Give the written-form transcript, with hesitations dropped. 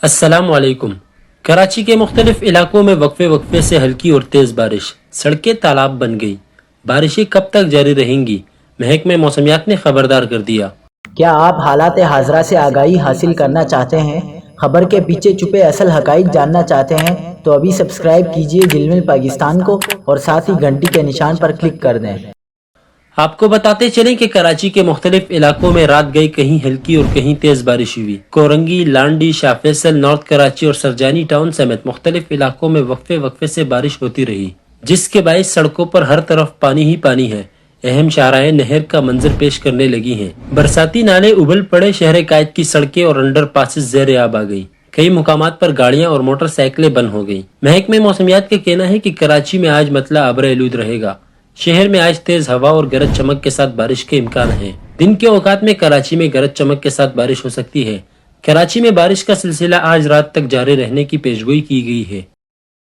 السلام علیکم۔ کراچی کے مختلف علاقوں میں وقفے وقفے سے ہلکی اور تیز بارش، سڑکیں تالاب بن گئی۔ بارشیں کب تک جاری رہیں گی؟ محکمہ موسمیات نے خبردار کر دیا۔ کیا آپ حالات حاضرہ سے آگاہی حاصل کرنا چاہتے ہیں؟ خبر کے پیچھے چھپے اصل حقائق جاننا چاہتے ہیں تو ابھی سبسکرائب کیجئے جلمل پاکستان کو اور ساتھ ہی گھنٹی کے نشان پر کلک کر دیں۔ آپ کو بتاتے چلیں کہ کراچی کے مختلف علاقوں میں رات گئی کہیں ہلکی اور کہیں تیز بارش ہوئی۔ کورنگی، لانڈی، شاہ فیصل، نارتھ کراچی اور سرجانی ٹاؤن سمیت مختلف علاقوں میں وقفے وقفے سے بارش ہوتی رہی، جس کے باعث سڑکوں پر ہر طرف پانی ہی پانی ہے۔ اہم شاہراہیں نہر کا منظر پیش کرنے لگی ہیں۔ برساتی نالے ابل پڑے، شہر قائد کی سڑکیں اور انڈر پاسز زیر آب آ گئی۔ کئی مقامات پر گاڑیاں اور موٹر سائیکلیں بند ہو گئیں۔ محکمہ موسمیات کا کہنا ہے کہ کراچی میں آج مطلع ابر آلود رہے گا۔ شہر میں آج تیز ہوا اور گرج چمک کے ساتھ بارش کے امکان ہیں۔ دن کے اوقات میں کراچی میں گرج چمک کے ساتھ بارش ہو سکتی ہے۔ کراچی میں بارش کا سلسلہ آج رات تک جاری رہنے کی پیشگوئی کی گئی ہے۔